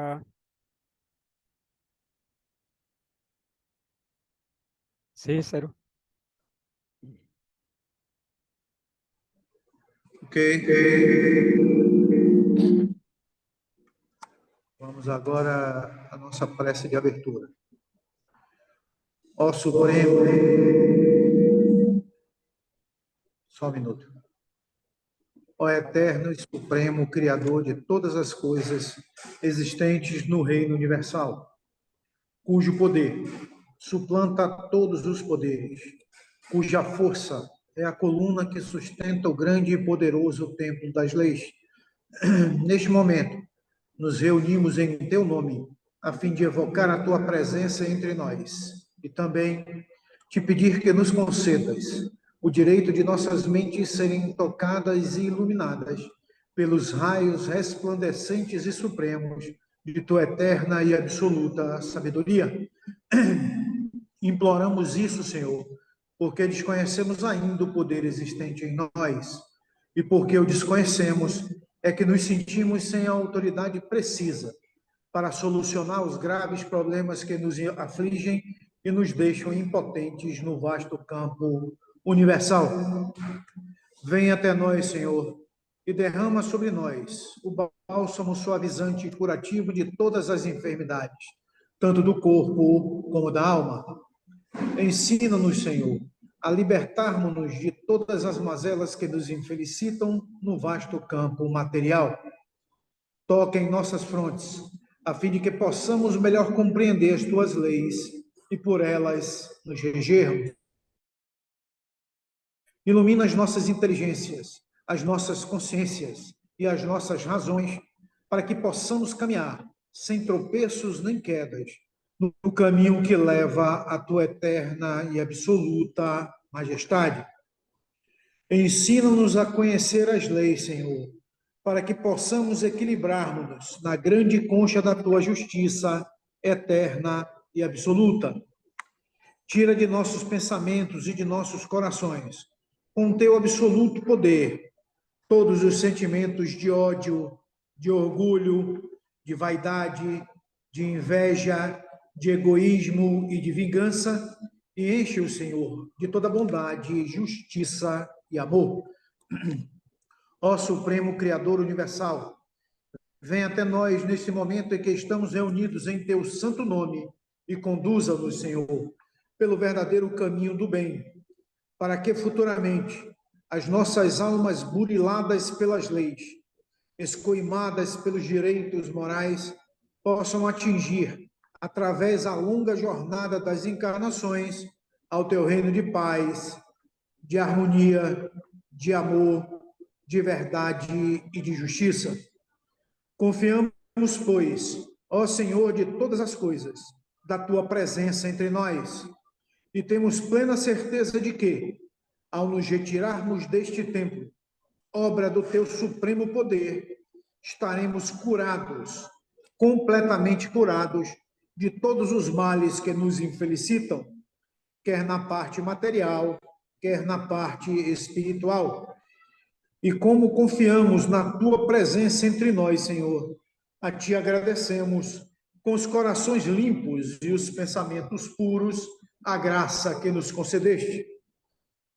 Ah, Cícero. Ok. Vamos agora à nossa prece de abertura. Ó Supremo, só um minuto. Ó Eterno e Supremo Criador de todas as coisas existentes no Reino Universal, cujo poder suplanta todos os poderes, cuja força é a coluna que sustenta o grande e poderoso templo das leis. Neste momento, nos reunimos em teu nome, a fim de evocar a tua presença entre nós e também te pedir que nos concedas o direito de nossas mentes serem tocadas e iluminadas pelos raios resplandecentes e supremos de tua eterna e absoluta sabedoria. Imploramos isso, Senhor, porque desconhecemos ainda o poder existente em nós e porque o desconhecemos é que nos sentimos sem a autoridade precisa para solucionar os graves problemas que nos afligem e nos deixam impotentes no vasto campo universal. Venha até nós, Senhor, e derrama sobre nós o bálsamo suavizante e curativo de todas as enfermidades, tanto do corpo como da alma. Ensina-nos, Senhor, a libertarmos-nos de todas as mazelas que nos infelicitam no vasto campo material. Toca em nossas frontes, a fim de que possamos melhor compreender as tuas leis e por elas nos regermos. Ilumina as nossas inteligências, as nossas consciências e as nossas razões, para que possamos caminhar sem tropeços nem quedas, no caminho que leva à tua eterna e absoluta majestade. Ensina-nos a conhecer as leis, Senhor, para que possamos equilibrar-nos na grande concha da tua justiça eterna e absoluta. Tira de nossos pensamentos e de nossos corações, com teu absoluto poder, todos os sentimentos de ódio, de orgulho, de vaidade, de inveja, de egoísmo e de vingança, e enche o Senhor de toda bondade, justiça e amor. Ó Supremo Criador Universal, vem até nós neste momento em que estamos reunidos em teu santo nome e conduza-nos, Senhor, pelo verdadeiro caminho do bem, para que futuramente as nossas almas buriladas pelas leis, escoimadas pelos direitos morais, possam atingir, através da longa jornada das encarnações, ao teu reino de paz, de harmonia, de amor, de verdade e de justiça. Confiamos, pois, ó Senhor de todas as coisas, da tua presença entre nós, e temos plena certeza de que, ao nos retirarmos deste templo, obra do teu supremo poder, estaremos curados, completamente curados de todos os males que nos infelicitam, quer na parte material, quer na parte espiritual. E como confiamos na tua presença entre nós, Senhor, a ti agradecemos com os corações limpos e os pensamentos puros a graça que nos concedeste.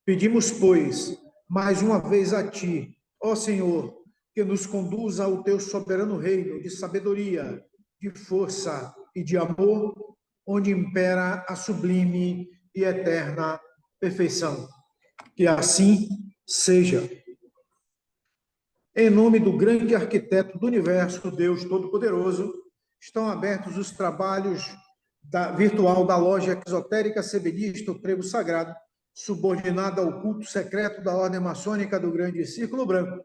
Pedimos, pois, mais uma vez a ti, ó Senhor, que nos conduza ao teu soberano reino de sabedoria, de força e de amor, onde impera a sublime e eterna perfeição. Que assim seja. Em nome do grande arquiteto do universo, Deus Todo-Poderoso, estão abertos os trabalhos virtual da loja exotérica Sebedista, o Trevo Sagrado, subordinada ao culto secreto da Ordem Maçônica do Grande Círculo Branco,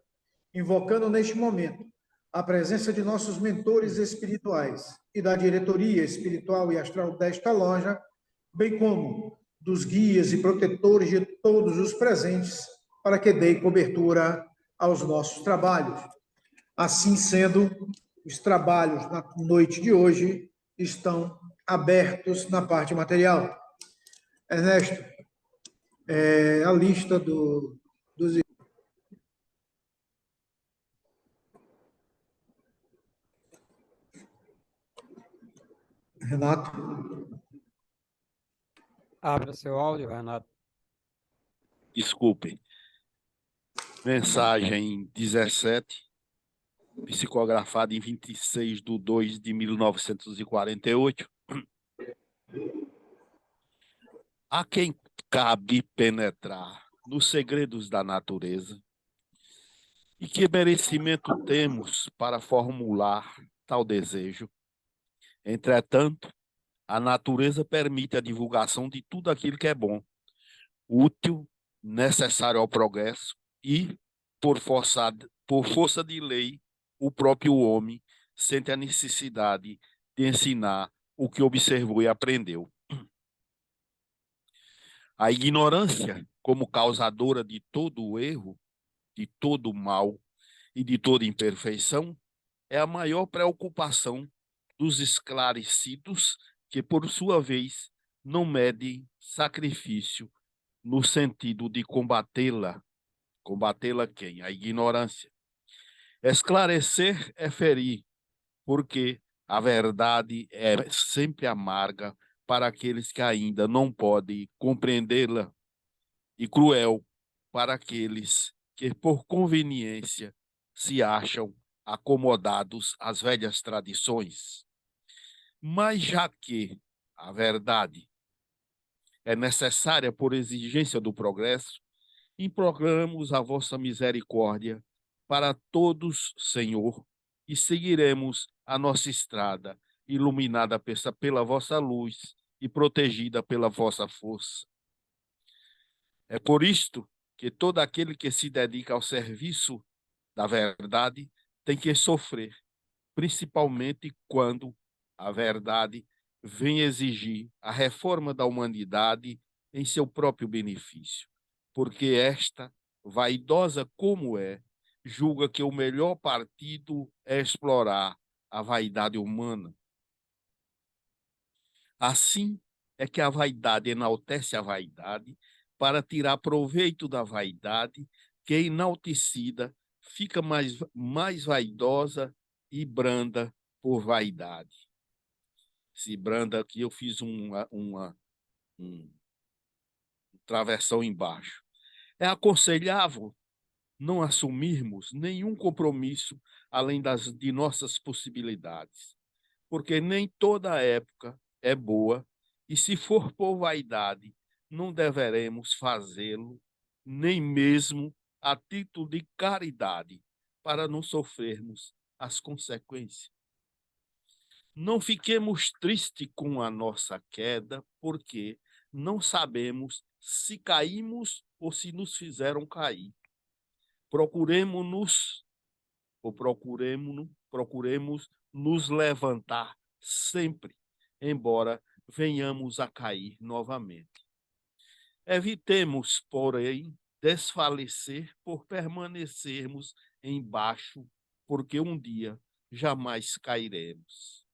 invocando neste momento a presença de nossos mentores espirituais e da diretoria espiritual e astral desta loja, bem como dos guias e protetores de todos os presentes, para que dê cobertura aos nossos trabalhos. Assim sendo, os trabalhos na noite de hoje estão abertos na parte material. Ernesto, a lista dos... Renato. Abra seu áudio, Renato. Desculpem. Mensagem 17, psicografada em 26/2/1948. A quem cabe penetrar nos segredos da natureza? E que merecimento temos para formular tal desejo? Entretanto, a natureza permite a divulgação de tudo aquilo que é bom, útil, necessário ao progresso e, por força de lei, o próprio homem sente a necessidade de ensinar o que observou e aprendeu. A ignorância, como causadora de todo o erro, de todo o mal e de toda imperfeição, é a maior preocupação dos esclarecidos que, por sua vez, não medem sacrifício no sentido de combatê-la. Combatê-la quem? A ignorância. Esclarecer é ferir, porque a verdade é sempre amarga para aqueles que ainda não podem compreendê-la e cruel para aqueles que, por conveniência, se acham acomodados às velhas tradições. Mas já que a verdade é necessária por exigência do progresso, imploramos a vossa misericórdia para todos, Senhor, e seguiremos a nossa estrada, iluminada pela vossa luz e protegida pela vossa força. É por isto que todo aquele que se dedica ao serviço da verdade tem que sofrer, principalmente quando a verdade vem exigir a reforma da humanidade em seu próprio benefício, porque esta, vaidosa como é, julga que o melhor partido é explorar a vaidade humana. Assim é que a vaidade enaltece a vaidade para tirar proveito da vaidade, que enaltecida fica mais vaidosa e branda por vaidade. Esse branda aqui eu fiz um travessão embaixo. É aconselhável não assumirmos nenhum compromisso além de nossas possibilidades, porque nem toda época é boa, e se for por vaidade, não deveremos fazê-lo, nem mesmo a título de caridade, para não sofrermos as consequências. Não fiquemos tristes com a nossa queda, porque não sabemos se caímos ou se nos fizeram cair. Procuremos nos levantar sempre, embora venhamos a cair novamente. Evitemos, porém, desfalecer por permanecermos embaixo, porque um dia jamais cairemos.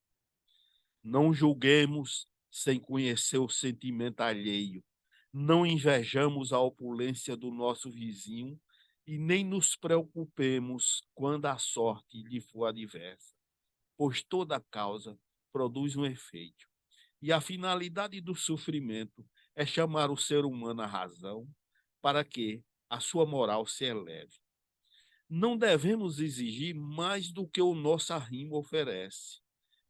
Não julguemos sem conhecer o sentimento alheio. Não invejamos a opulência do nosso vizinho e nem nos preocupemos quando a sorte lhe for adversa, pois toda causa produz um efeito. E a finalidade do sofrimento é chamar o ser humano à razão para que a sua moral se eleve. Não devemos exigir mais do que o nosso arrimo oferece,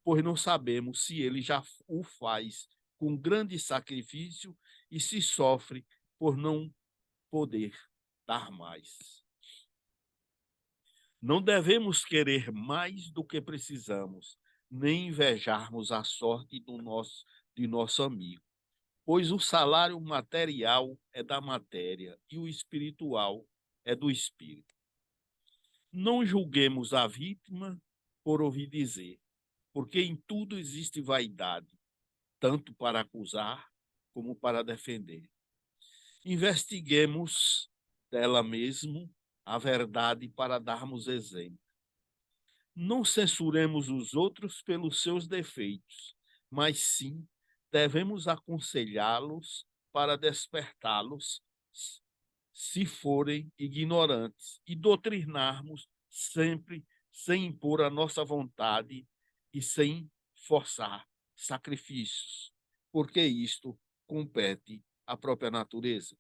pois não sabemos se ele já o faz com grande sacrifício e se sofre por não poder dar mais. Não devemos querer mais do que precisamos, nem invejarmos a sorte de nosso amigo, pois o salário material é da matéria e o espiritual é do espírito. Não julguemos a vítima por ouvir dizer, porque em tudo existe vaidade, tanto para acusar como para defender. Investiguemos dela mesmo a verdade para darmos exemplo. Não censuremos os outros pelos seus defeitos, mas sim devemos aconselhá-los para despertá-los se forem ignorantes e doutrinarmos sempre sem impor a nossa vontade e sem forçar, sacrifícios, porque isto compete à própria natureza.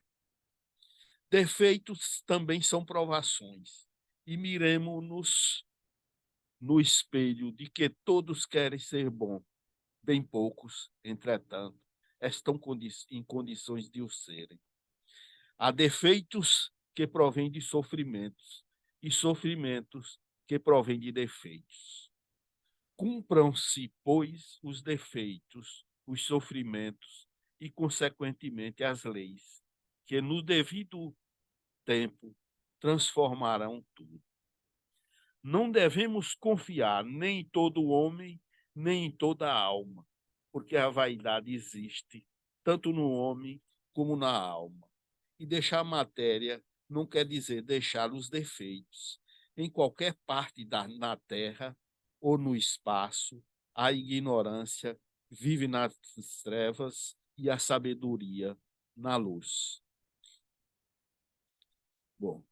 Defeitos também são provações, e miremo-nos no espelho de que todos querem ser bons, bem poucos, entretanto, estão em condições de o serem. Há defeitos que provêm de sofrimentos, e sofrimentos que provêm de defeitos. Cumpram-se, pois, os defeitos, os sofrimentos e, consequentemente, as leis, que no devido tempo transformarão tudo. Não devemos confiar nem em todo homem, nem em toda alma, porque a vaidade existe, tanto no homem como na alma. E deixar a matéria não quer dizer deixar os defeitos. Em qualquer parte na terra ou no espaço, a ignorância vive nas trevas e a sabedoria na luz. Bom,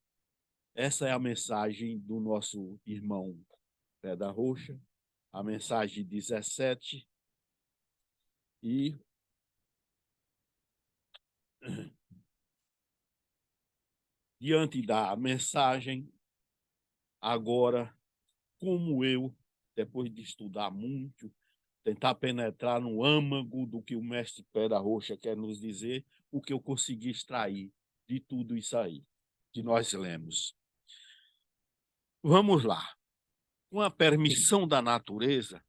essa é a mensagem do nosso irmão Pé da Roxa, a mensagem 17. E diante da mensagem, agora, como eu, depois de estudar muito, tentar penetrar no âmago do que o mestre Pé da Roxa quer nos dizer, o que eu consegui extrair de tudo isso aí que nós lemos. Vamos lá. Com a permissão da natureza,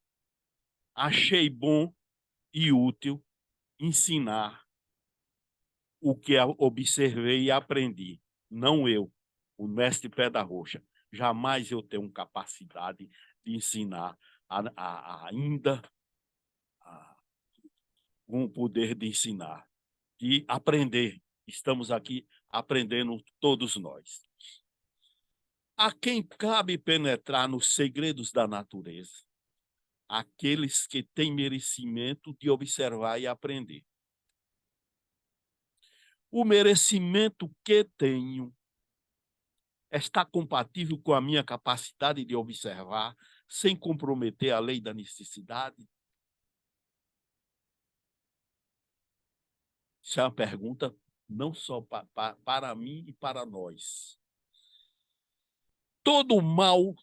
achei bom e útil ensinar o que observei e aprendi. Não eu, o mestre Pé da Roxa. Jamais eu tenho capacidade de ensinar ainda com o poder de ensinar, de aprender. Estamos aqui aprendendo todos nós. A quem cabe penetrar nos segredos da natureza? Aqueles que têm merecimento de observar e aprender. O merecimento que tenho está compatível com a minha capacidade de observar, sem comprometer a lei da necessidade? Isso é uma pergunta não só para mim e para nós. Todo mal,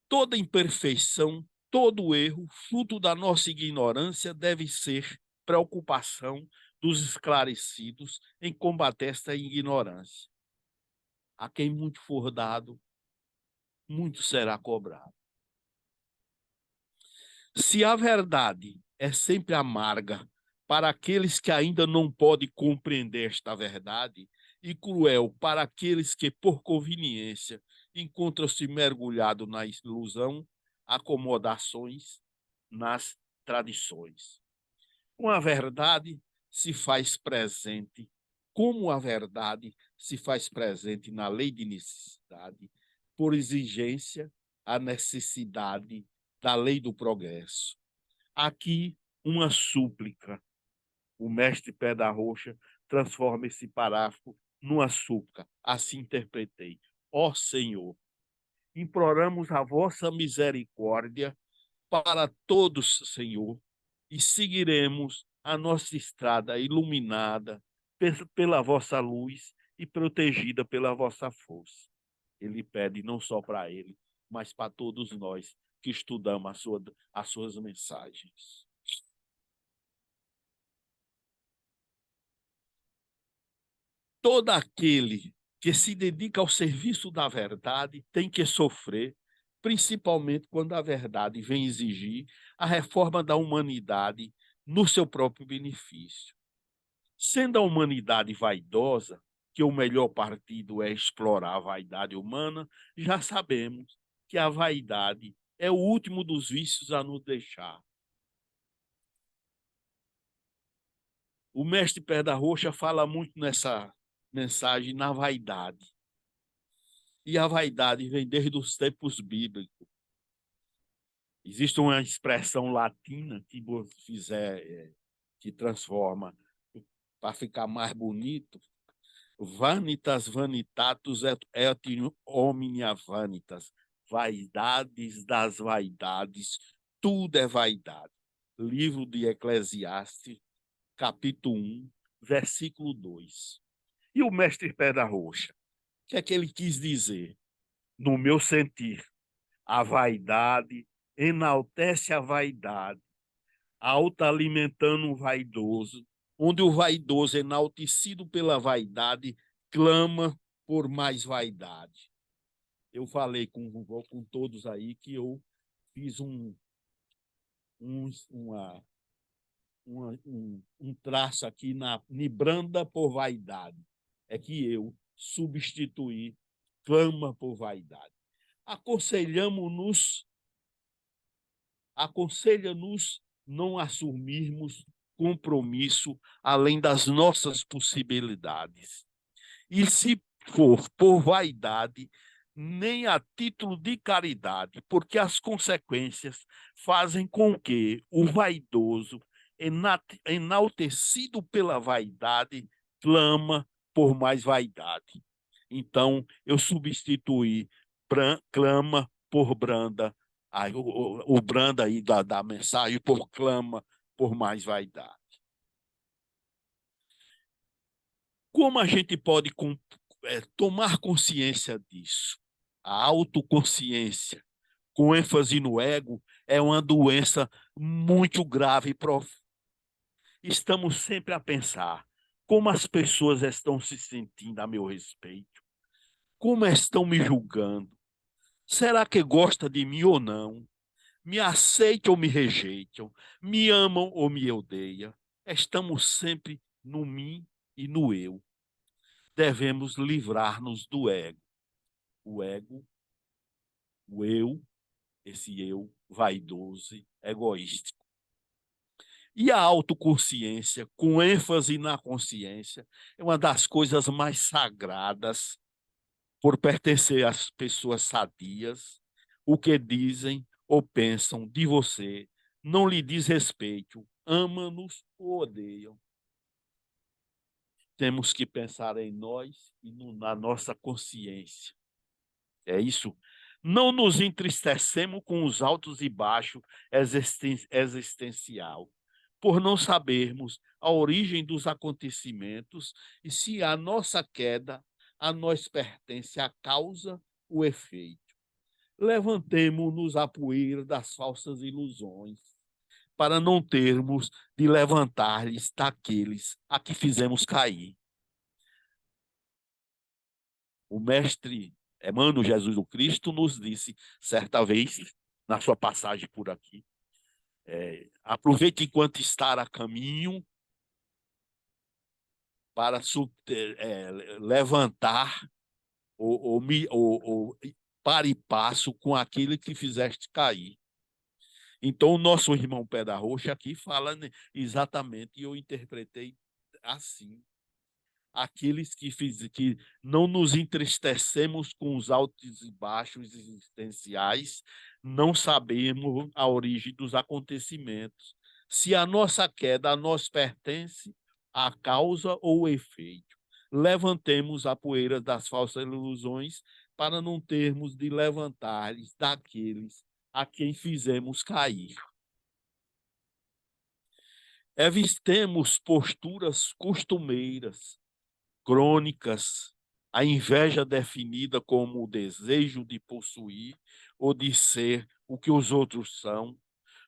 toda imperfeição, todo erro, fruto da nossa ignorância, deve ser preocupação dos esclarecidos em combater esta ignorância. A quem muito for dado, muito será cobrado. Se a verdade é sempre amarga para aqueles que ainda não podem compreender esta verdade, e cruel para aqueles que, por conveniência, encontram-se mergulhados na ilusão, acomodações nas tradições. Com a verdade se faz presente, como a verdade se faz presente na lei de necessidade, por exigência, a necessidade da lei do progresso. Aqui, uma súplica. O mestre Pé da Roxa transforma esse parágrafo numa súplica. Assim interpretei. Ó Senhor, imploramos a vossa misericórdia para todos, Senhor, e seguiremos a nossa estrada iluminada pela vossa luz e protegida pela vossa força. Ele pede não só para ele, mas para todos nós que estudamos as suas mensagens. Todo aquele que se dedica ao serviço da verdade tem que sofrer, principalmente quando a verdade vem exigir a reforma da humanidade no seu próprio benefício. Sendo a humanidade vaidosa, que o melhor partido é explorar a vaidade humana, já sabemos que a vaidade é o último dos vícios a nos deixar. O mestre Pé da Roxa fala muito nessa mensagem na vaidade. E a vaidade vem desde os tempos bíblicos. Existe uma expressão latina que que transforma para ficar mais bonito. Vanitas vanitatus et omnia vanitas. Vaidades das vaidades, tudo é vaidade. livro de Eclesiastes, capítulo 1, versículo 2. E o mestre Pedra Roxa, o que é que ele quis dizer? No meu sentir, a vaidade enaltece a vaidade, alta alimentando o vaidoso, onde o vaidoso, enaltecido pela vaidade, clama por mais vaidade. Eu falei com todos aí que eu fiz um traço aqui na branda por vaidade. É que eu substituí clama por vaidade. Aconselha-nos não assumirmos compromisso além das nossas possibilidades. E se for por vaidade, nem a título de caridade, porque as consequências fazem com que o vaidoso, enaltecido pela vaidade, clama por mais vaidade. Então, eu substituí clama por branda, aí, o branda aí da mensagem por clama por mais vaidade. Como a gente pode tomar consciência disso? A autoconsciência, com ênfase no ego, é uma doença muito grave e profunda. Estamos sempre a pensar como as pessoas estão se sentindo a meu respeito, como estão me julgando. Será que gosta de mim ou não? Me aceitam ou me rejeitam? Me amam ou me odeiam? Estamos sempre no mim e no eu. Devemos livrar-nos do ego. O ego, o eu, esse eu vaidoso, egoístico. E a autoconsciência, com ênfase na consciência, é uma das coisas mais sagradas por pertencer às pessoas sadias. O que dizem ou pensam de você não lhe diz respeito, ama-nos ou odeiam. Temos que pensar em nós e na nossa consciência. É isso. Não nos entristecemos com os altos e baixos existencial, por não sabermos a origem dos acontecimentos e se a nossa queda a nós pertence a causa ou efeito. Levantemo-nos a poeira das falsas ilusões, para não termos de levantar-lhes daqueles a que fizemos cair. O mestre Emmanuel Jesus o Cristo nos disse certa vez, na sua passagem por aqui, aproveite enquanto estar a caminho para levantar ou para e passo com aquele que fizeste cair. Então, o nosso irmão Pé da Roxa aqui fala exatamente, e eu interpretei assim. Aqueles que não nos entristecemos com os altos e baixos existenciais, não sabemos a origem dos acontecimentos. Se a nossa queda a nós pertence, a causa ou o efeito. Levantemos a poeira das falsas ilusões para não termos de levantar-lhes daqueles a quem fizemos cair. Evitemos posturas costumeiras, crônicas, a inveja definida como o desejo de possuir ou de ser o que os outros são,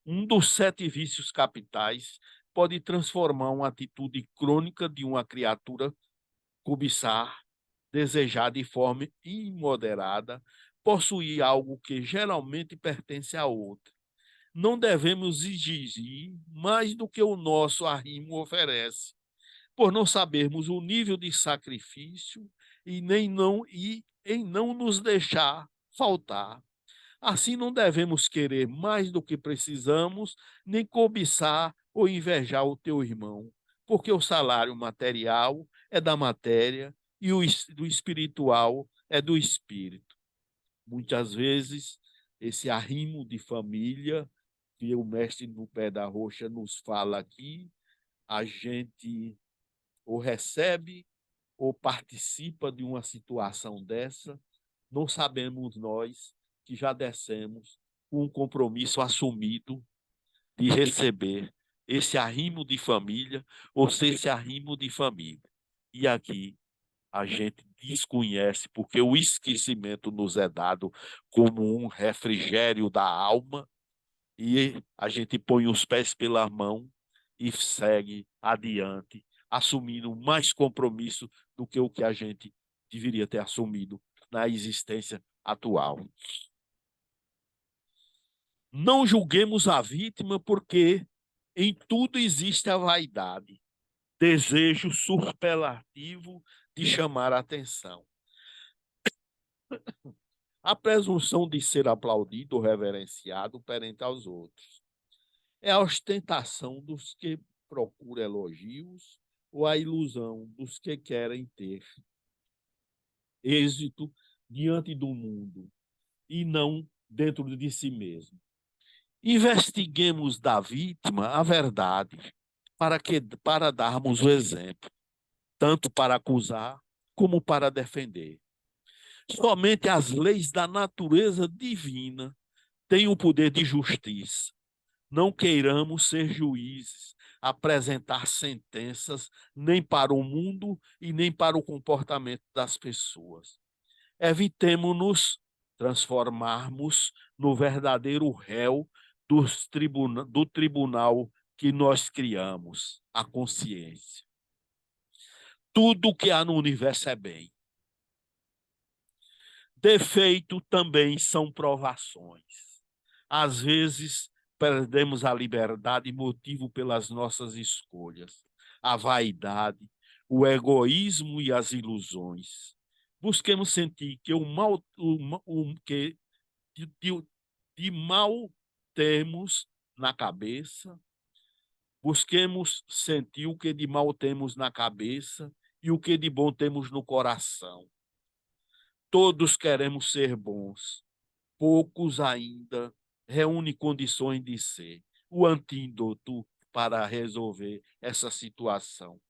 um dos 7 vícios capitais, pode transformar uma atitude crônica de uma criatura cobiçar, desejar de forma imoderada, possuir algo que geralmente pertence a outro. Não devemos exigir mais do que o nosso arrimo oferece, por não sabermos o nível de sacrifício e em não nos deixar faltar. Assim não devemos querer mais do que precisamos, nem cobiçar ou invejar o teu irmão, porque o salário material é da matéria e o do espiritual é do espírito. Muitas vezes, esse arrimo de família, que o mestre no Pé da Roxa nos fala aqui, a gente ou recebe ou participa de uma situação dessa, não sabemos nós que já descemos com um compromisso assumido de receber esse arrimo de família ou ser esse arrimo de família. E aqui a gente desconhece, porque o esquecimento nos é dado como um refrigério da alma, e a gente põe os pés pela mão e segue adiante, assumindo mais compromisso do que o que a gente deveria ter assumido na existência atual. Não julguemos a vítima, porque em tudo existe a vaidade, desejo superlativo de chamar a atenção. A presunção de ser aplaudido ou reverenciado perante aos outros. É a ostentação dos que procuram elogios ou a ilusão dos que querem ter êxito diante do mundo e não dentro de si mesmo. Investiguemos da vítima a verdade para darmos o exemplo, tanto para acusar como para defender. Somente as leis da natureza divina têm o poder de justiça. Não queiramos ser juízes, apresentar sentenças nem para o mundo e nem para o comportamento das pessoas. Evitemo-nos transformarmos no verdadeiro réu do tribunal que nós criamos, a consciência. Tudo que há no universo é bem. Defeito também são provações. Às vezes, perdemos a liberdade e motivo pelas nossas escolhas, a vaidade, o egoísmo e as ilusões. Busquemos sentir que que de mal temos na cabeça, busquemos sentir o que de mal temos na cabeça e o que de bom temos no coração. Todos queremos ser bons, poucos ainda reúnem condições de ser. O antídoto para resolver essa situação.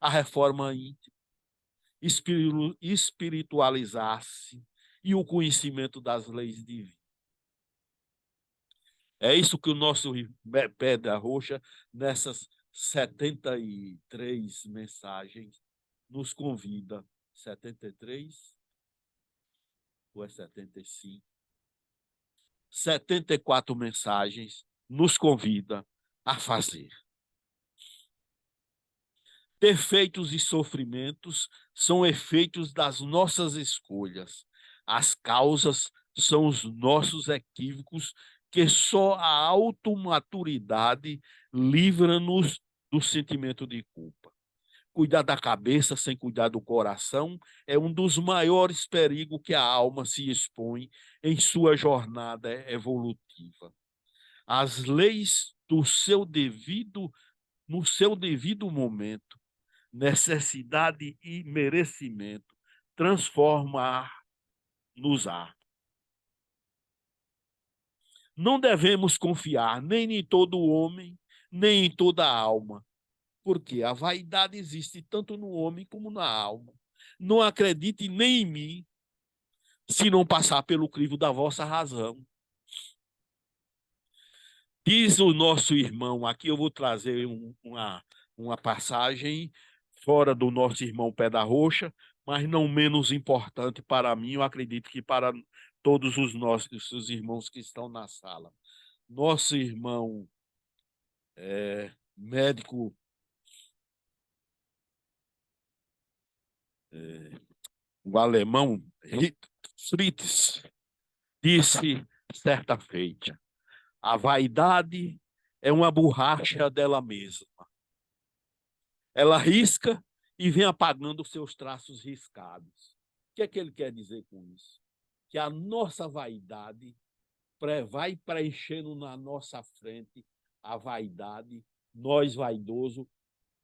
A reforma íntima, espiritualizar-se e o conhecimento das leis divinas. É isso que o nosso Pedra Roxa, nessas 73 mensagens, nos convida. 73 ou é 75? 74 mensagens nos convida a fazer. Defeitos e sofrimentos são efeitos das nossas escolhas. As causas são os nossos equívocos, que só a automaturidade livra-nos do sentimento de culpa. Cuidar da cabeça sem cuidar do coração é um dos maiores perigos que a alma se expõe em sua jornada evolutiva. As leis no seu devido momento, necessidade e merecimento, transformar-nos-á. Não devemos confiar nem em todo homem, nem em toda alma, porque a vaidade existe tanto no homem como na alma. Não acredite nem em mim, se não passar pelo crivo da vossa razão. Diz o nosso irmão, aqui eu vou trazer uma passagem fora do nosso irmão Pedra Roxa, mas não menos importante para mim, eu acredito que para todos os nossos irmãos que estão na sala. Nosso irmão médico o alemão Fritz disse certa feita: a vaidade é uma borracha dela mesma. Ela risca e vem apagando os seus traços riscados. O que é que ele quer dizer com isso? Que a nossa vaidade vai preenchendo na nossa frente a vaidade, nós vaidoso,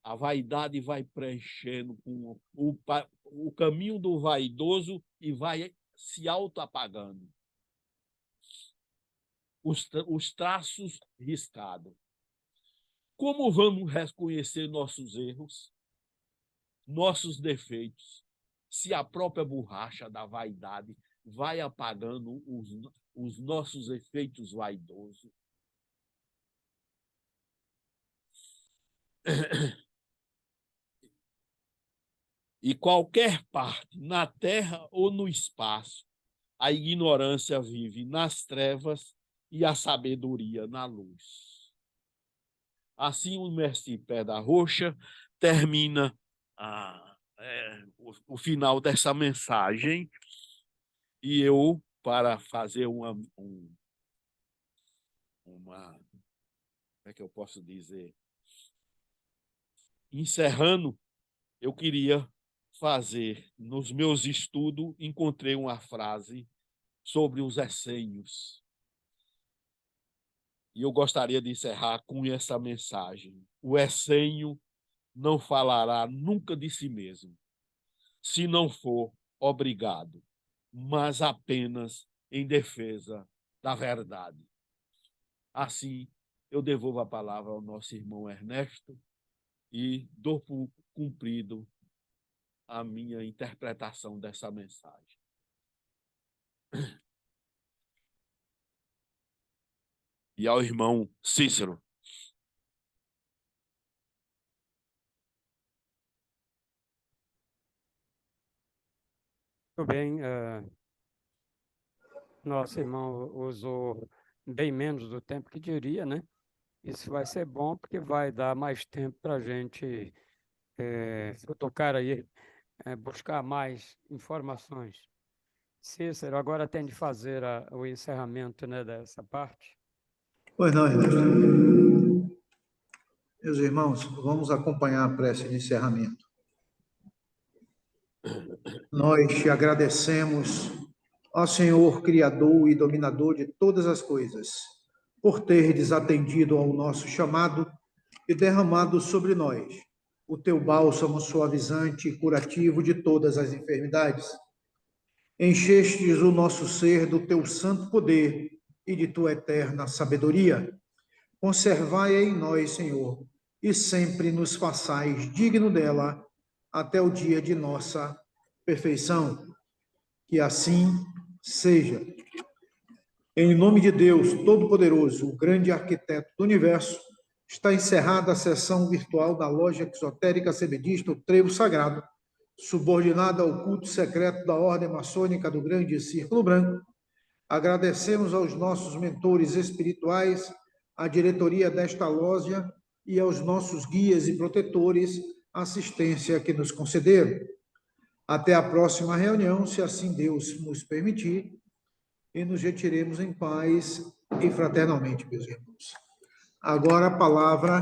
a vaidade vai preenchendo com o caminho do vaidoso e vai se auto-apagando. Os traços riscados. Como vamos reconhecer nossos erros, nossos defeitos, se a própria borracha da vaidade vai apagando os nossos efeitos vaidosos? E qualquer parte, na terra ou no espaço, a ignorância vive nas trevas e a sabedoria na luz. Assim, o mestre Pé da Roxa termina o final dessa mensagem, e eu, para fazer como é que eu posso dizer? Encerrando, eu queria fazer, nos meus estudos, encontrei uma frase sobre os essênios. E eu gostaria de encerrar com essa mensagem. O essênio não falará nunca de si mesmo, se não for obrigado, mas apenas em defesa da verdade. Assim, eu devolvo a palavra ao nosso irmão Ernesto e dou por cumprido a minha interpretação dessa mensagem. E ao irmão Cícero. Muito bem. Nosso irmão usou bem menos do tempo que diria, né? Isso vai ser bom porque vai dar mais tempo para a gente tocar aí, buscar mais informações. Cícero, agora tem de fazer o encerramento, né, dessa parte. Pois não, Ernesto. Meus irmãos, vamos acompanhar a prece de encerramento. Nós te agradecemos, ó Senhor, Criador e Dominador de todas as coisas, por teres atendido ao nosso chamado e derramado sobre nós o teu bálsamo suavizante e curativo de todas as enfermidades. Enchestes o nosso ser do teu santo poder e de tua eterna sabedoria. Conservai-a em nós, Senhor, e sempre nos façais digno dela até o dia de nossa perfeição. Que assim seja. Em nome de Deus Todo-Poderoso, o grande arquiteto do universo, está encerrada a sessão virtual da Loja Exotérica Cebedista, o Trevo Sagrado, subordinada ao culto secreto da Ordem Maçônica do Grande Círculo Branco. Agradecemos aos nossos mentores espirituais, à diretoria desta loja e aos nossos guias e protetores a assistência que nos concederam. Até a próxima reunião, se assim Deus nos permitir, e nos retiremos em paz e fraternalmente, meus irmãos. Agora a palavra